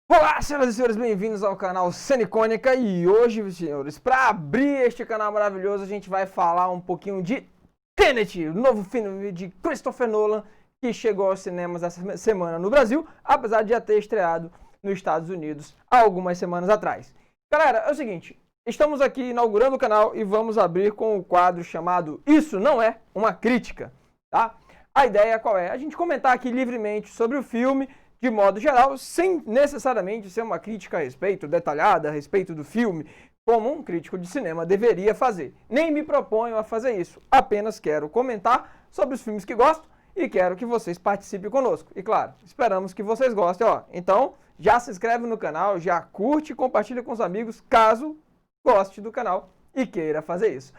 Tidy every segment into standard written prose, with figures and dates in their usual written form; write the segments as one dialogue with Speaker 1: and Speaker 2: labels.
Speaker 1: Olá, senhoras e senhores, bem-vindos ao canal Cena Icônica. E hoje, senhores, para abrir este canal maravilhoso, a gente vai falar um pouquinho de Tenet, o novo filme de Christopher Nolan, que chegou aos cinemas essa semana no Brasil, apesar de já ter estreado nos Estados Unidos há algumas semanas atrás. Galera, é o seguinte, estamos aqui inaugurando o canal e vamos abrir com o quadro chamado Isso Não É Uma Crítica, tá? A ideia qual é? A gente comentar aqui livremente sobre o filme, de modo geral, sem necessariamente ser uma crítica a respeito, detalhada a respeito do filme, como um crítico de cinema deveria fazer. Nem me proponho a fazer isso, apenas quero comentar sobre os filmes que gosto e quero que vocês participem conosco. E claro, esperamos que vocês gostem, ó. Então, já se inscreve no canal, já curte e compartilha com os amigos, caso goste do canal e queira fazer isso.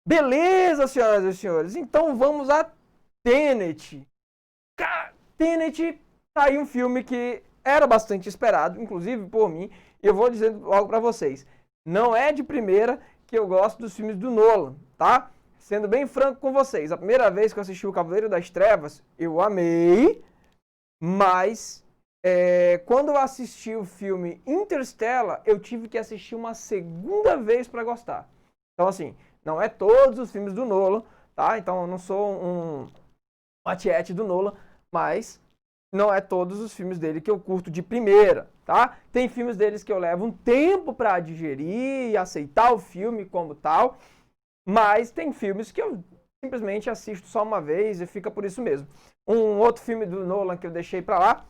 Speaker 1: Beleza, senhoras e senhores? Então vamos a Tenet. Tenet tá aí um filme que era bastante esperado, inclusive por mim, e eu vou dizer algo pra vocês. Não é de primeira que eu gosto dos filmes do Nolan, tá? Sendo bem franco com vocês, a primeira vez que eu assisti o Cavaleiro das Trevas, eu amei, mas quando eu assisti o filme Interstellar, eu tive que assistir uma segunda vez pra gostar. Então assim, não é todos os filmes do Nolan, tá? Então eu não sou um matiete do Nolan, mas não é todos os filmes dele que eu curto de primeira, tá? Tem filmes deles que eu levo um tempo para digerir e aceitar o filme como tal, mas tem filmes que eu simplesmente assisto só uma vez e fica por isso mesmo. Um outro filme do Nolan que eu deixei para lá,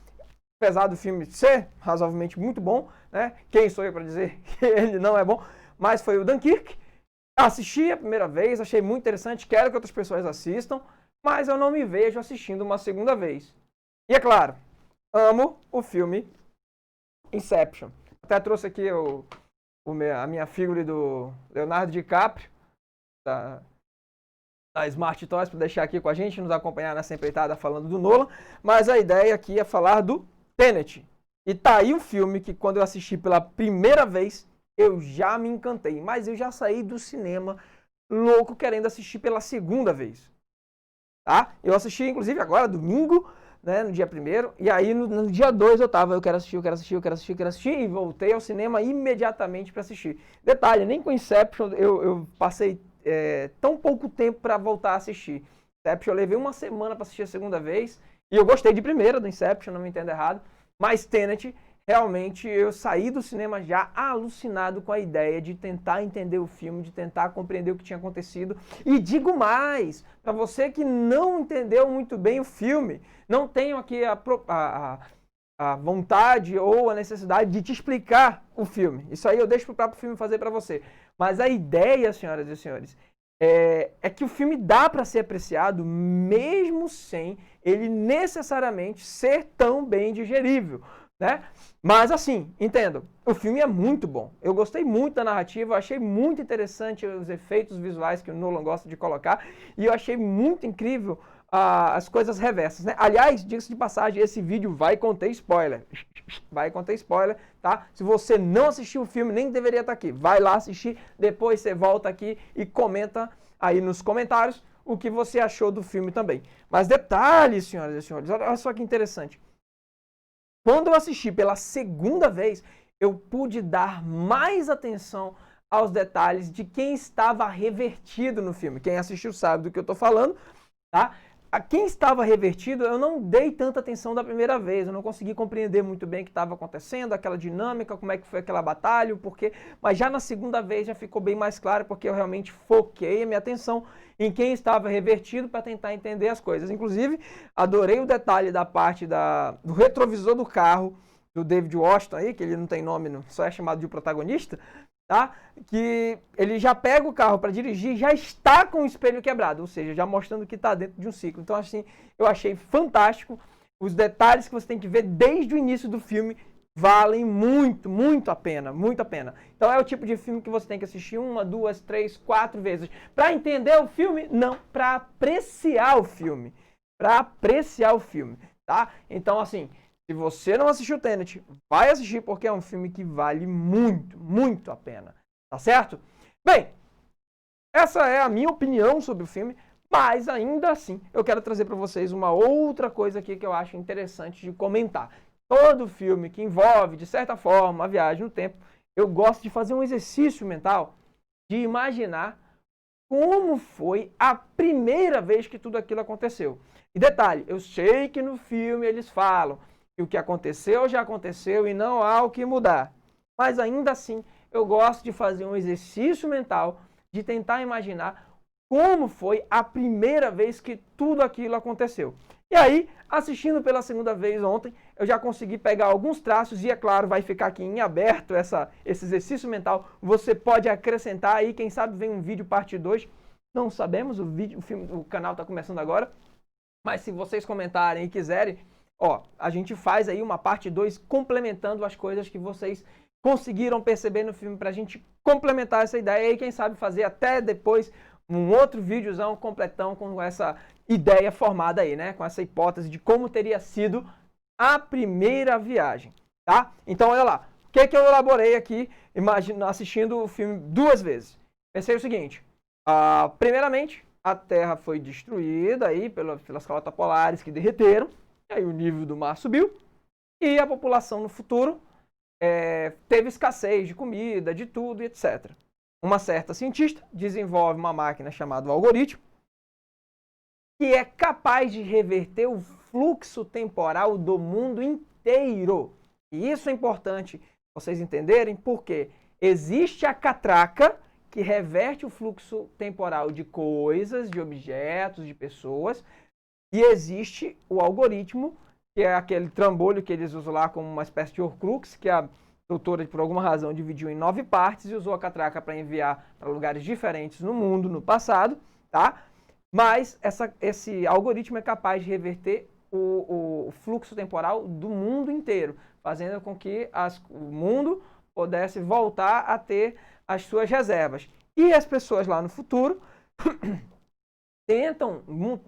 Speaker 1: apesar do filme ser razoavelmente muito bom, né? Quem sou eu para dizer que ele não é bom, mas foi o Dunkirk. Assisti a primeira vez, achei muito interessante, quero que outras pessoas assistam, mas eu não me vejo assistindo uma segunda vez. E é claro, amo o filme Inception. Até trouxe aqui a minha figura do Leonardo DiCaprio, da Smart Toys, para deixar aqui com a gente, nos acompanhar nessa empreitada falando do Nolan. Mas a ideia aqui é falar do Tenet. E tá aí um filme que quando eu assisti pela primeira vez, eu já me encantei. Mas eu já saí do cinema louco querendo assistir pela segunda vez. Tá? Eu assisti, inclusive, agora, domingo, né, no dia 1º, e aí no dia 2 eu quero assistir, e voltei ao cinema imediatamente para assistir. Detalhe, nem com Inception eu passei tão pouco tempo para voltar a assistir. Inception eu levei uma semana para assistir a segunda vez, e eu gostei de primeira do Inception, não me entenda errado, mas Tenet, realmente eu saí do cinema já alucinado com a ideia de tentar entender o filme, de tentar compreender o que tinha acontecido. E digo mais, para você que não entendeu muito bem o filme, não tenho aqui a vontade ou a necessidade de te explicar o filme. Isso aí eu deixo para o próprio filme fazer para você. Mas a ideia, senhoras e senhores, é que o filme dá para ser apreciado mesmo sem ele necessariamente ser tão bem digerível, né? Mas assim, entendo, o filme é muito bom. Eu gostei muito da narrativa, achei muito interessante os efeitos visuais que o Nolan gosta de colocar, e eu achei muito incrível as coisas reversas, né? Aliás, diga-se de passagem, esse vídeo vai conter spoiler. Vai conter spoiler, tá? Se você não assistiu o filme, nem deveria estar aqui. Vai lá assistir, depois você volta aqui e comenta aí nos comentários o que você achou do filme também. Mas detalhes, senhoras e senhores, olha só que interessante. Quando eu assisti pela segunda vez, eu pude dar mais atenção aos detalhes de quem estava revertido no filme. Quem assistiu sabe do que eu estou falando, tá? A quem estava revertido, eu não dei tanta atenção da primeira vez, eu não consegui compreender muito bem o que estava acontecendo, aquela dinâmica, como é que foi aquela batalha, o porquê, mas já na segunda vez já ficou bem mais claro, porque eu realmente foquei a minha atenção em quem estava revertido para tentar entender as coisas. Inclusive, adorei o detalhe da parte do retrovisor do carro do David Washington aí, que ele não tem nome, só é chamado de protagonista, tá? Que ele já pega o carro para dirigir, já está com o espelho quebrado, ou seja, já mostrando que está dentro de um ciclo. Então, assim, eu achei fantástico. Os detalhes que você tem que ver desde o início do filme valem muito, muito a pena, muito a pena. Então, é o tipo de filme que você tem que assistir 1, 2, 3, 4 vezes. Para entender o filme? Não, para apreciar o filme. Para apreciar o filme, tá? Então, assim, se você não assistiu Tenet, vai assistir porque é um filme que vale muito, muito a pena. Tá certo? Bem, essa é a minha opinião sobre o filme, mas ainda assim eu quero trazer para vocês uma outra coisa aqui que eu acho interessante de comentar. todo filme que envolve, de certa forma, a viagem no tempo, eu gosto de fazer um exercício mental de imaginar como foi a primeira vez que tudo aquilo aconteceu. E detalhe, eu sei que no filme eles falam que o que aconteceu já aconteceu e não há o que mudar. Mas ainda assim, eu gosto de fazer um exercício mental de tentar imaginar como foi a primeira vez que tudo aquilo aconteceu. E aí, assistindo pela segunda vez ontem, eu já consegui pegar alguns traços e, é claro, vai ficar aqui em aberto esse exercício mental. Você pode acrescentar aí, quem sabe vem um vídeo parte 2. Não sabemos, o canal está começando agora. Mas se vocês comentarem e quiserem, ó, a gente faz aí uma parte 2 complementando as coisas que vocês conseguiram perceber no filme para a gente complementar essa ideia e quem sabe fazer até depois um outro videozão completão com essa ideia formada aí, né? Com essa hipótese de como teria sido a primeira viagem, tá? Então, olha lá. O que eu elaborei aqui, assistindo o filme 2 vezes? Pensei o seguinte. Primeiramente, a Terra foi destruída aí pelas calotas polares que derreteram. E aí o nível do mar subiu. E a população no futuro teve escassez de comida, de tudo, etc. Uma certa cientista desenvolve uma máquina chamada algoritmo, que é capaz de reverter o fluxo temporal do mundo inteiro. E isso é importante vocês entenderem, porque existe a catraca que reverte o fluxo temporal de coisas, de objetos, de pessoas, e existe o algoritmo, que é aquele trambolho que eles usam lá como uma espécie de Horcrux, que a doutora, por alguma razão, dividiu em 9 partes e usou a catraca para enviar para lugares diferentes no mundo, no passado, tá? Mas esse algoritmo é capaz de reverter o fluxo temporal do mundo inteiro, fazendo com que o mundo pudesse voltar a ter as suas reservas. E as pessoas lá no futuro tentam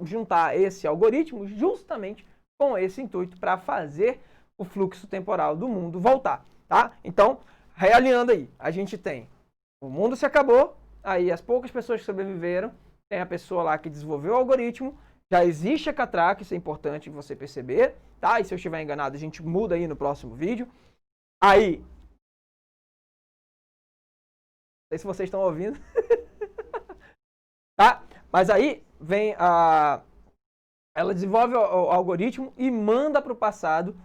Speaker 1: juntar esse algoritmo justamente com esse intuito para fazer o fluxo temporal do mundo voltar, tá? Então, realinhando aí, a gente tem o mundo se acabou, aí as poucas pessoas que sobreviveram, tem a pessoa lá que desenvolveu o algoritmo, já existe a catraca, isso é importante você perceber, tá? E se eu estiver enganado, a gente muda aí no próximo vídeo. Aí, não sei se vocês estão ouvindo, tá? Mas aí vem ela desenvolve o algoritmo e manda para o passado,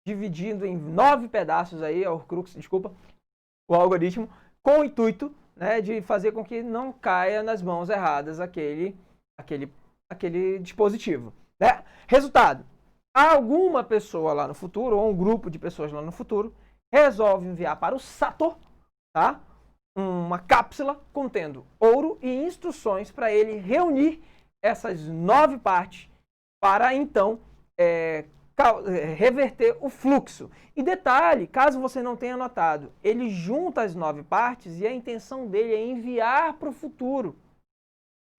Speaker 1: dividindo em 9 pedaços aí, o algoritmo, com o intuito, né, de fazer com que não caia nas mãos erradas aquele dispositivo, né? Resultado, alguma pessoa lá no futuro, ou um grupo de pessoas lá no futuro, resolve enviar para o Saturn, tá? Uma cápsula contendo ouro e instruções para ele reunir essas 9 partes para então reverter o fluxo. E detalhe, caso você não tenha notado, ele junta as 9 partes e a intenção dele é enviar para o futuro,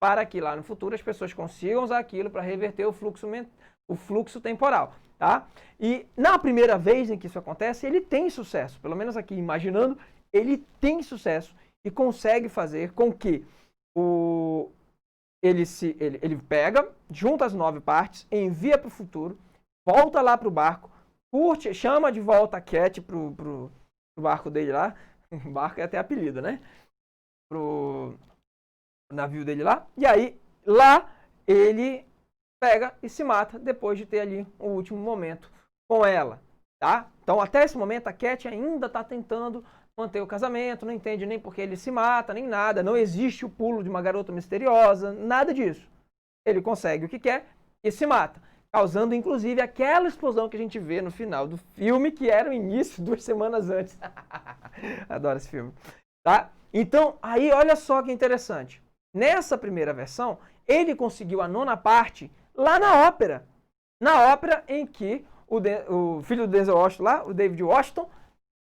Speaker 1: para que lá no futuro as pessoas consigam usar aquilo para reverter o fluxo temporal, tá? E na primeira vez em que isso acontece, ele tem sucesso, pelo menos aqui imaginando, ele tem sucesso e consegue fazer com que ele pega, junta as 9 partes, envia para o futuro, volta lá para o barco, chama de volta a Cat pro barco dele lá, o barco é até apelido, né? Pro navio dele lá, e aí lá ele pega e se mata depois de ter ali o último momento com ela, tá? Então até esse momento a Cat ainda está tentando manter o casamento, não entende nem porque ele se mata, nem nada, não existe o pulo de uma garota misteriosa, nada disso. Ele consegue o que quer e se mata, causando inclusive aquela explosão que a gente vê no final do filme, que era o início 2 semanas antes. Adoro esse filme, tá? Então, aí olha só que interessante. Nessa primeira versão, ele conseguiu a 9ª parte lá na ópera. Na ópera em que o filho do Denzel Washington lá, o David Washington,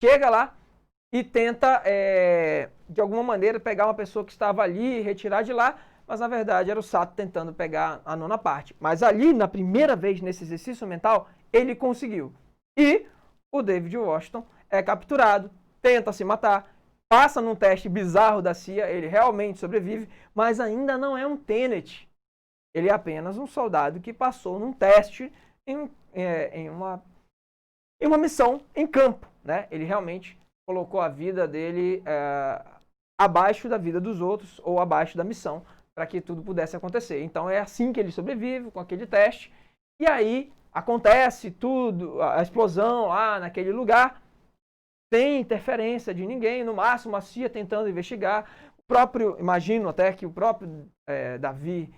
Speaker 1: chega lá e tenta, de alguma maneira, pegar uma pessoa que estava ali e retirar de lá, mas na verdade era o Sato tentando pegar a 9ª parte. Mas ali, na primeira vez, nesse exercício mental, ele conseguiu. E o David Washington é capturado, tenta se matar, passa num teste bizarro da CIA, ele realmente sobrevive, mas ainda não é um Tenet. Ele é apenas um soldado que passou num teste em em uma missão em campo, né? Ele realmente colocou a vida dele abaixo da vida dos outros ou abaixo da missão para que tudo pudesse acontecer. Então é assim que ele sobrevive, com aquele teste. E aí acontece tudo, a explosão lá naquele lugar, sem interferência de ninguém, no máximo a CIA tentando investigar. O próprio, imagino até que o próprio Davi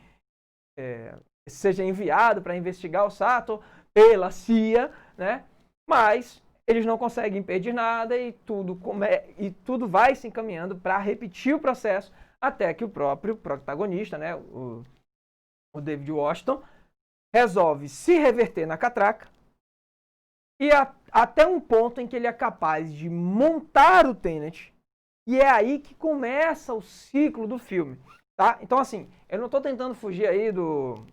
Speaker 1: seja enviado para investigar o Sator pela CIA, né? Mas eles não conseguem impedir nada e tudo vai se encaminhando para repetir o processo até que o próprio protagonista, né, o David Washington, resolve se reverter na catraca e até um ponto em que ele é capaz de montar o Tenet, e é aí que começa o ciclo do filme, tá? Então, assim, eu não estou tentando fugir aí do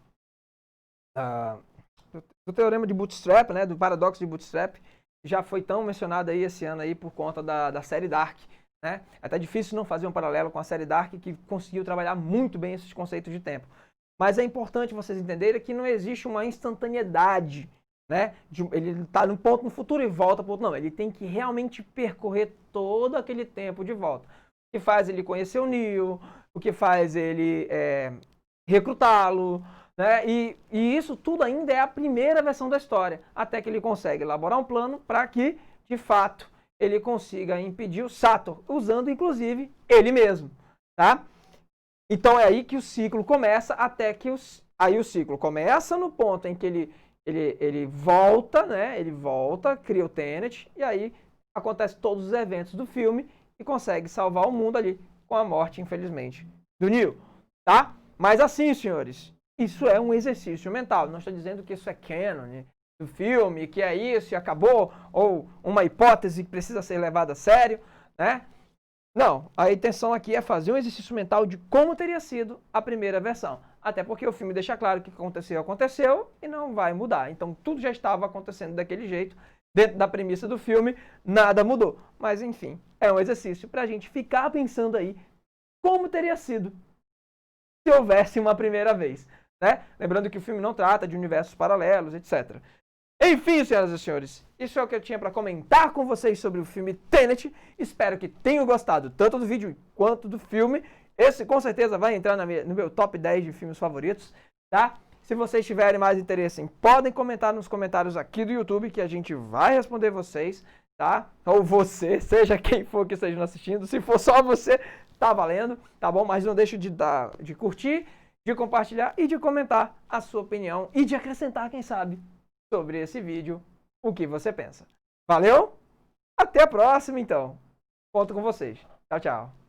Speaker 1: teorema de Bootstrap, né, do paradoxo de Bootstrap, que já foi tão mencionado aí esse ano aí por conta da série Dark, né? É até difícil não fazer um paralelo com a série Dark, que conseguiu trabalhar muito bem esses conceitos de tempo. Mas é importante vocês entenderem que não existe uma instantaneidade, né? Ele está num ponto no futuro e volta para o outro. Não, ele tem que realmente percorrer todo aquele tempo de volta. O que faz ele conhecer o Neo, o que faz ele recrutá-lo, né? E isso tudo ainda é a primeira versão da história, até que ele consegue elaborar um plano para que, de fato, ele consiga impedir o Sator, usando inclusive ele mesmo, tá? Então é aí que o ciclo começa, até que aí o ciclo começa no ponto em que ele volta, né? Ele volta, cria o Tenet, e aí acontece todos os eventos do filme e consegue salvar o mundo ali com a morte, infelizmente, do Neo, tá? Mas assim, senhores, isso é um exercício mental. Não estou dizendo que isso é canon do filme, que é isso e acabou, ou uma hipótese que precisa ser levada a sério, né? Não, a intenção aqui é fazer um exercício mental de como teria sido a primeira versão. Até porque o filme deixa claro que o que aconteceu e não vai mudar. Então tudo já estava acontecendo daquele jeito. Dentro da premissa do filme, nada mudou. Mas enfim, é um exercício para a gente ficar pensando aí como teria sido se houvesse uma primeira vez, né? Lembrando que o filme não trata de universos paralelos, etc. Enfim, senhoras e senhores, isso é o que eu tinha para comentar com vocês sobre o filme Tenet. Espero que tenham gostado tanto do vídeo quanto do filme. Esse com certeza vai entrar no meu top 10 de filmes favoritos, tá? Se vocês tiverem mais interesse, podem comentar nos comentários aqui do YouTube que a gente vai responder vocês, tá? Ou você, seja quem for que esteja assistindo. Se for só você, tá valendo, tá bom? Mas não deixe de curtir, de compartilhar e de comentar a sua opinião e de acrescentar, quem sabe, sobre esse vídeo, o que você pensa. Valeu? Até a próxima, então. Conto com vocês. Tchau, tchau.